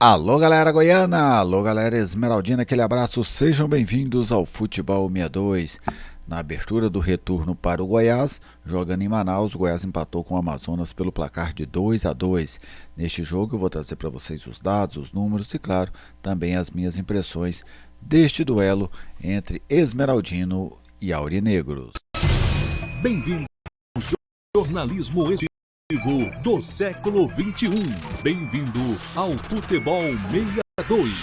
Alô galera goiana, alô galera esmeraldina, aquele abraço, sejam bem-vindos ao Futebol 62. Na abertura do retorno para o Goiás, jogando em Manaus, o Goiás empatou com o Amazonas pelo placar de 2-2. Neste jogo eu vou trazer para vocês os dados, os números e claro, também as minhas impressões deste duelo entre Esmeraldino e Aurinegros. Bem-vindo ao jornalismo exclusivo do século XXI. Bem-vindo ao Futebol 62.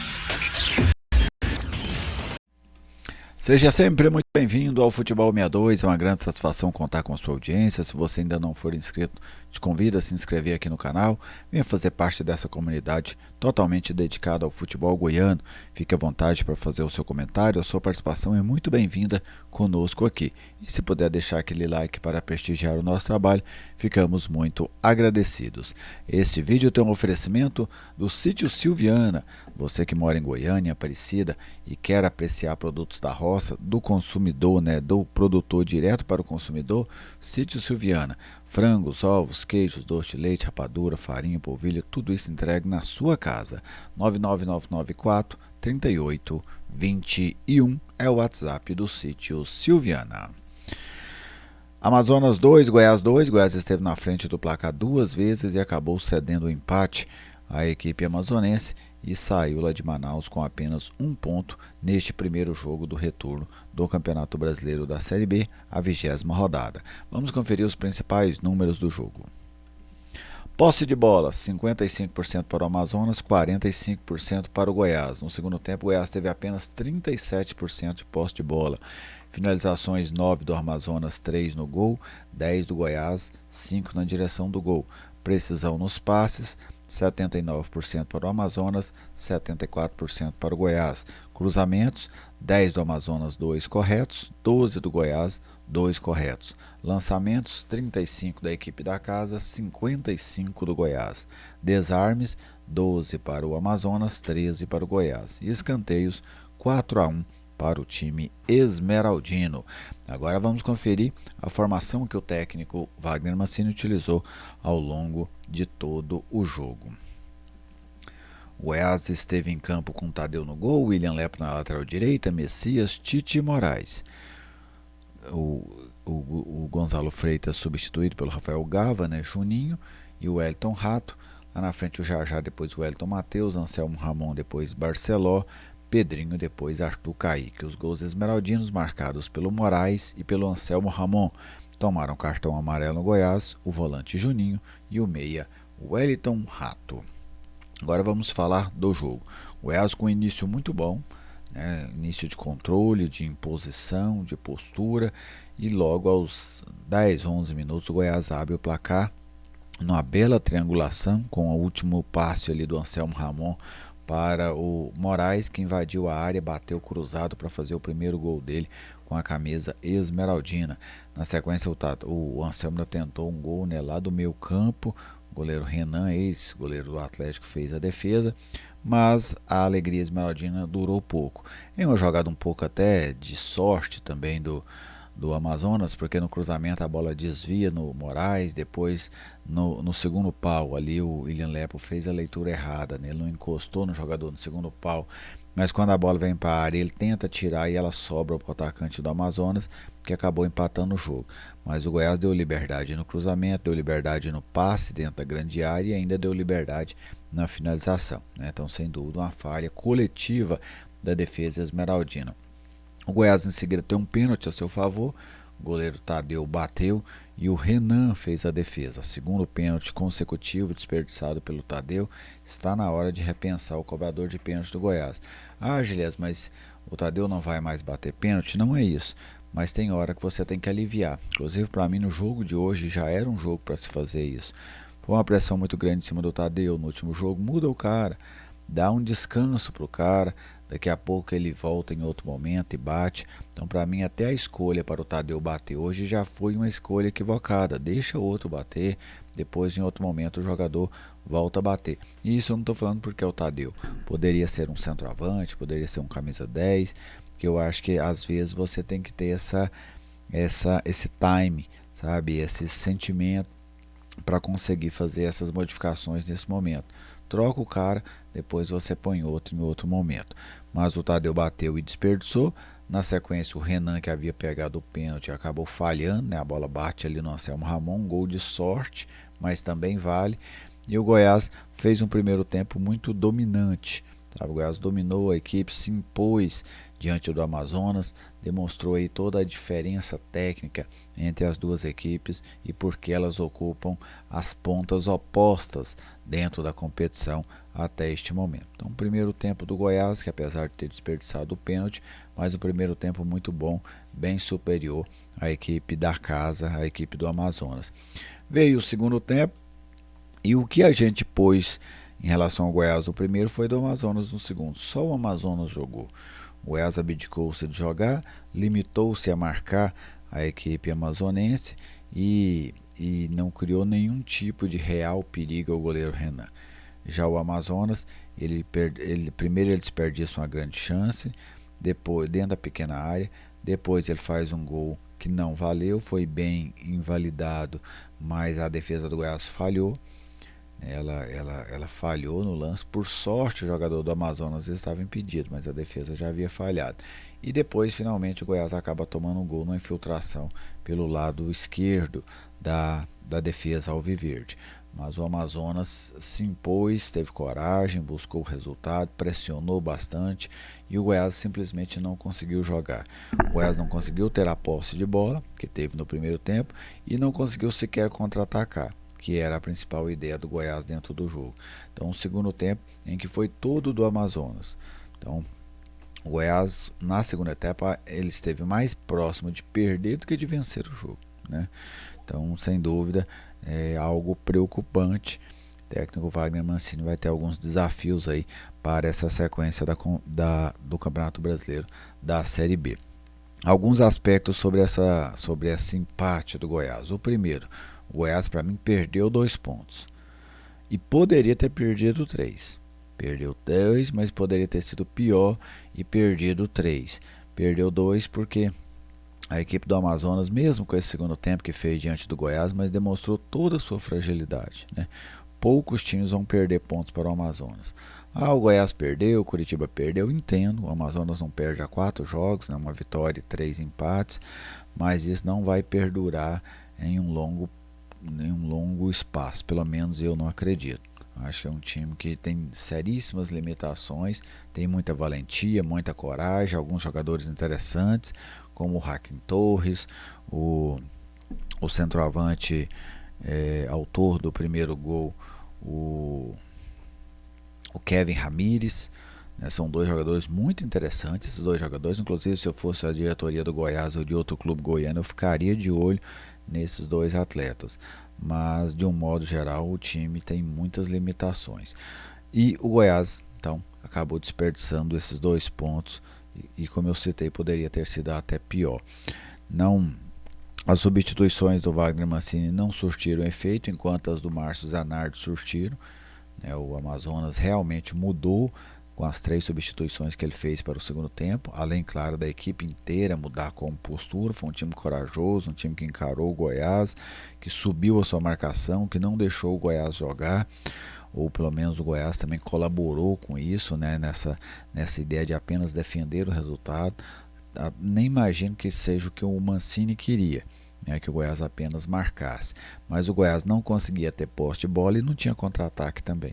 Seja sempre muito bem-vindo ao Futebol 62, é uma grande satisfação contar com a sua audiência. Se você ainda não for inscrito, te convido a se inscrever aqui no canal, venha fazer parte dessa comunidade totalmente dedicada ao futebol goiano. Fique à vontade para fazer o seu comentário, a sua participação é muito bem-vinda conosco aqui. E se puder deixar aquele like para prestigiar o nosso trabalho, ficamos muito agradecidos. Este vídeo tem um oferecimento do Sítio Silviana. Você que mora em Goiânia, Aparecida e quer apreciar produtos da roça, do consumidor, do produtor direto para o consumidor, Sítio Silviana. Frangos, ovos, queijos, doce de leite, rapadura, farinha, polvilho, tudo isso entregue na sua casa. 99994 3821 é o WhatsApp do Sítio Silviana. Amazonas 2, Goiás 2. Goiás esteve na frente do placar duas vezes e acabou cedendo o empate à equipe amazonense e saiu lá de Manaus com apenas um ponto neste primeiro jogo do retorno do Campeonato Brasileiro da Série B, a 20ª rodada. Vamos conferir os principais números do jogo. Posse de bola, 55% para o Amazonas, 45% para o Goiás. No segundo tempo, o Goiás teve apenas 37% de posse de bola. Finalizações, 9 do Amazonas, 3 no gol, 10 do Goiás, 5 na direção do gol. Precisão nos passes, 79% para o Amazonas, 74% para o Goiás. Cruzamentos, 10 do Amazonas, 2 corretos, 12 do Goiás, 2 corretos. Lançamentos, 35 da equipe da casa, 55 do Goiás. Desarmes, 12 para o Amazonas, 13 para o Goiás. E escanteios, 4-1 para o time esmeraldino. Agora vamos conferir a formação que o técnico Wagner Mancini utilizou ao longo de todo o jogo. O Goiás esteve em campo com Tadeu no gol, William Lepo na lateral direita, Messias, Tite e Moraes. O Gonzalo Freitas substituído pelo Rafael Gava, Juninho e o Wellington Rato. Lá na frente o Jajá, depois o Wellington Matheus, Anselmo Ramon, depois Barceló, Pedrinho, depois Arthur Caíque. Os gols esmeraldinos marcados pelo Moraes e pelo Anselmo Ramon. Tomaram cartão amarelo no Goiás, o volante Juninho e o meia Wellington Rato. Agora vamos falar do jogo. O Goiás com um início muito bom, início de controle, de imposição, de postura, e logo aos 10, 11 minutos o Goiás abre o placar numa bela triangulação com o último passe ali do Anselmo Ramon para o Moraes, que invadiu a área, bateu cruzado para fazer o primeiro gol dele com a camisa esmeraldina. Na sequência o Anselmo tentou um gol lá do meio campo, o goleiro Renan, ex-goleiro do Atlético, fez a defesa, mas a alegria esmeraldina durou pouco. Em uma jogada um pouco até de sorte também do Amazonas, porque no cruzamento a bola desvia no Moraes, depois no segundo pau ali o William Lepo fez a leitura errada, ele não encostou no jogador no segundo pau, mas quando a bola vem para a área ele tenta tirar e ela sobra para o atacante do Amazonas, que acabou empatando o jogo. Mas o Goiás deu liberdade no cruzamento, deu liberdade no passe dentro da grande área e ainda deu liberdade na finalização, Então, sem dúvida, uma falha coletiva da defesa esmeraldina. O Goiás em seguida tem um pênalti a seu favor, o goleiro Tadeu bateu e o Renan fez a defesa. Segundo pênalti consecutivo desperdiçado pelo Tadeu, está na hora de repensar o cobrador de pênalti do Goiás. Gilés, mas o Tadeu não vai mais bater pênalti? Não é isso, mas tem hora que você tem que aliviar. Inclusive para mim no jogo de hoje já era um jogo para se fazer isso. Foi uma pressão muito grande em cima do Tadeu no último jogo, muda o cara, dá um descanso para o cara. Daqui a pouco ele volta em outro momento e bate. Então, para mim, até a escolha para o Tadeu bater hoje já foi uma escolha equivocada. Deixa o outro bater, depois em outro momento o jogador volta a bater. E isso eu não estou falando porque é o Tadeu. Poderia ser um centroavante, poderia ser um camisa 10, que eu acho que às vezes você tem que ter esse time, sabe? Esse sentimento para conseguir fazer essas modificações nesse momento. troca o cara, depois você põe outro em outro momento. Mas o Tadeu bateu e desperdiçou. Na sequência, o Renan, que havia pegado o pênalti, acabou falhando, né? A bola bate ali no Anselmo Ramon, um gol de sorte, mas também vale. E o Goiás fez um primeiro tempo muito dominante. Sabe? O Goiás dominou a equipe, se impôs diante do Amazonas, demonstrou aí toda a diferença técnica entre as duas equipes e porque elas ocupam as pontas opostas dentro da competição até este momento. Então, o primeiro tempo do Goiás, que apesar de ter desperdiçado o pênalti, mas o primeiro tempo muito bom, bem superior à equipe da casa, à equipe do Amazonas. Veio o segundo tempo e o que a gente pôs em relação ao Goiás no primeiro foi do Amazonas no segundo. Só o Amazonas jogou. O Goiás abdicou-se de jogar, limitou-se a marcar a equipe amazonense e não criou nenhum tipo de real perigo ao goleiro Renan. Já o Amazonas, primeiro ele desperdiça uma grande chance, depois dentro da pequena área, depois ele faz um gol que não valeu, foi bem invalidado, mas a defesa do Goiás falhou. Ela falhou no lance. Por sorte, o jogador do Amazonas estava impedido, mas a defesa já havia falhado. E depois, finalmente, o Goiás acaba tomando um gol numa infiltração pelo lado esquerdo da defesa alviverde. Mas o Amazonas se impôs, teve coragem, buscou o resultado, pressionou bastante e o Goiás simplesmente não conseguiu jogar. O Goiás não conseguiu ter a posse de bola, que teve no primeiro tempo, e não conseguiu sequer contra-atacar, que era a principal ideia do Goiás dentro do jogo. Então, o segundo tempo em que foi todo do Amazonas. Então, o Goiás, na segunda etapa, ele esteve mais próximo de perder do que de vencer o jogo, né? Então, sem dúvida, é algo preocupante. O técnico Wagner Mancini vai ter alguns desafios aí para essa sequência do Campeonato Brasileiro da Série B. Alguns aspectos sobre esse empate do Goiás. O primeiro, o Goiás, para mim, perdeu 2 pontos. E poderia ter perdido 3. Perdeu 2, mas poderia ter sido pior e perdido 3. Perdeu 2 porque a equipe do Amazonas, mesmo com esse segundo tempo que fez diante do Goiás, mas demonstrou toda a sua fragilidade, né? Poucos times vão perder pontos para o Amazonas. O Goiás perdeu, o Curitiba perdeu, entendo. O Amazonas não perde há 4 jogos, né? Uma vitória e 3 empates, mas isso não vai perdurar em um longo espaço, pelo menos eu não acredito. Acho que é um time que tem seríssimas limitações, tem muita valentia, muita coragem, alguns jogadores interessantes, como o Hakim Torres, o centroavante autor do primeiro gol, o Kevin Ramírez, né? São 2 jogadores muito interessantes, esses 2 jogadores. Inclusive, se eu fosse a diretoria do Goiás ou de outro clube goiano, eu ficaria de olho nesses 2 atletas. Mas, de um modo geral, o time tem muitas limitações. E o Goiás, então, acabou desperdiçando esses 2 pontos e, como eu citei, poderia ter sido até pior. As substituições do Wagner Mancini não surtiram efeito, enquanto as do Márcio Zanardi surtiram, né? O Amazonas realmente mudou com as 3 substituições que ele fez para o segundo tempo, além, claro, da equipe inteira mudar como postura. Foi um time corajoso, um time que encarou o Goiás, que subiu a sua marcação, que não deixou o Goiás jogar, ou pelo menos o Goiás também colaborou com isso, né? Nessa ideia de apenas defender o resultado. Nem imagino que seja o que o Mancini queria, né, que o Goiás apenas marcasse, mas o Goiás não conseguia ter posse de bola e não tinha contra-ataque também,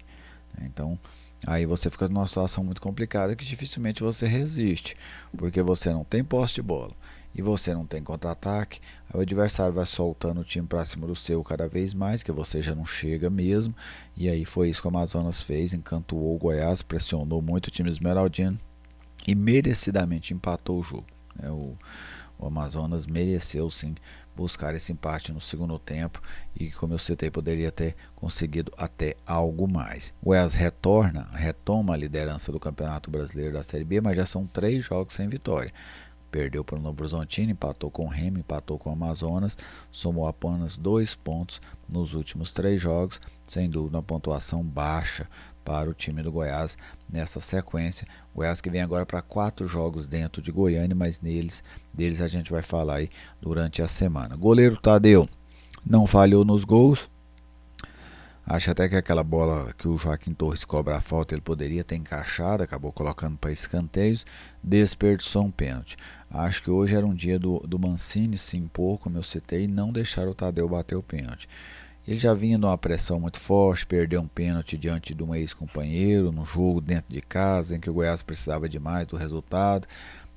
né? Então aí você fica numa situação muito complicada que dificilmente você resiste, porque você não tem posse de bola e você não tem contra-ataque. Aí o adversário vai soltando o time para cima do seu cada vez mais, que você já não chega mesmo, e aí foi isso que o Amazonas fez, encantou o Goiás, pressionou muito o time esmeraldino e merecidamente empatou o jogo, né? O Amazonas mereceu sim buscar esse empate no segundo tempo e, como eu citei, poderia ter conseguido até algo mais. O Goiás retoma a liderança do Campeonato Brasileiro da Série B, mas já são 3 jogos sem vitória. Perdeu para o Novo Horizontino, empatou com o Remo, empatou com o Amazonas, somou apenas 2 pontos nos últimos 3 jogos, sem dúvida uma pontuação baixa para o time do Goiás nessa sequência. O Goiás que vem agora para 4 jogos dentro de Goiânia, mas deles a gente vai falar aí durante a semana. Goleiro Tadeu não falhou nos gols, Acho até que aquela bola que o Joaquim Torres cobra a falta, ele poderia ter encaixado, acabou colocando para escanteios, desperdiçou um pênalti. Acho que hoje era um dia do Mancini se impor, como eu citei, e não deixar o Tadeu bater o pênalti. Ele já vinha numa pressão muito forte, perdeu um pênalti diante de um ex-companheiro, no jogo dentro de casa, em que o Goiás precisava demais do resultado.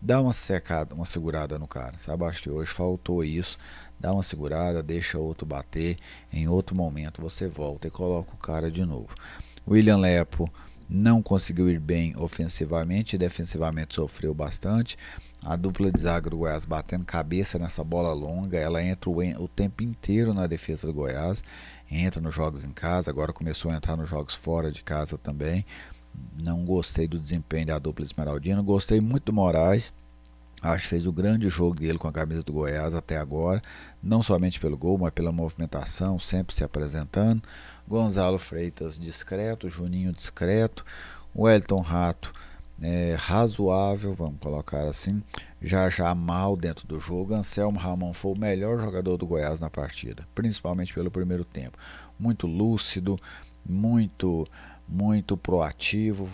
Dá uma secada, uma segurada no cara, sabe? Acho que hoje faltou isso. Dá uma segurada, deixa outro bater. Em outro momento você volta e coloca o cara de novo. William Lepo não conseguiu ir bem ofensivamente e defensivamente sofreu bastante. A dupla de zaga do Goiás batendo cabeça nessa bola longa, ela entra o tempo inteiro na defesa do Goiás, entra nos jogos em casa, agora começou a entrar nos jogos fora de casa também. Não gostei do desempenho da dupla esmeraldina, gostei muito do Moraes. Acho que fez o grande jogo dele com a camisa do Goiás até agora, não somente pelo gol, mas pela movimentação, sempre se apresentando. Gonzalo Freitas discreto, Juninho discreto, o Wellington Rato razoável, vamos colocar assim, já mal dentro do jogo. Anselmo Ramon foi o melhor jogador do Goiás na partida, principalmente pelo primeiro tempo. Muito lúcido, muito proativo,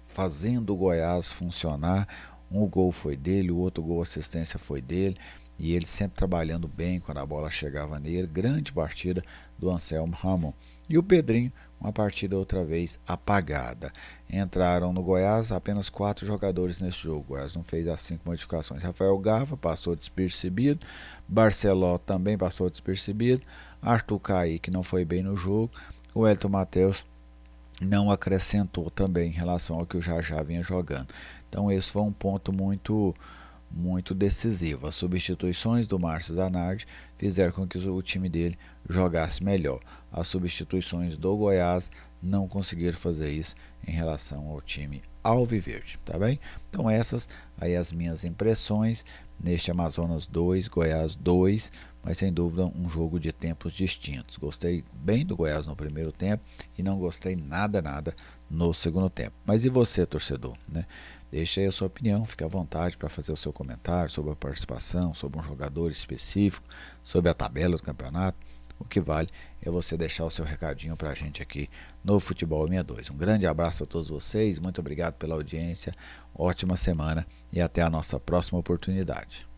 fazendo o Goiás funcionar. Um gol foi dele, o outro gol assistência foi dele, e ele sempre trabalhando bem quando a bola chegava nele. Grande partida do Anselmo Ramon. E o Pedrinho, uma partida outra vez apagada. Entraram no Goiás apenas 4 jogadores nesse jogo. O Goiás não fez as 5 modificações. Rafael Gava passou despercebido, Barceló também passou despercebido, Arthur Caíque não foi bem no jogo, o Elton Matheus não acrescentou também em relação ao que o Jajá vinha jogando. Então esse foi um ponto muito decisivo. As substituições do Márcio Zanardi fizeram com que o time dele jogasse melhor. As substituições do Goiás não conseguiram fazer isso em relação ao time alviverde, tá bem? Então essas aí as minhas impressões neste Amazonas 2, Goiás 2, mas sem dúvida um jogo de tempos distintos. Gostei bem do Goiás no primeiro tempo e não gostei nada no segundo tempo. Mas e você, torcedor, né? Deixe aí a sua opinião, fique à vontade para fazer o seu comentário sobre a participação, sobre um jogador específico, sobre a tabela do campeonato. O que vale é você deixar o seu recadinho para a gente aqui no Futebol 62. Um grande abraço a todos vocês, muito obrigado pela audiência, ótima semana e até a nossa próxima oportunidade.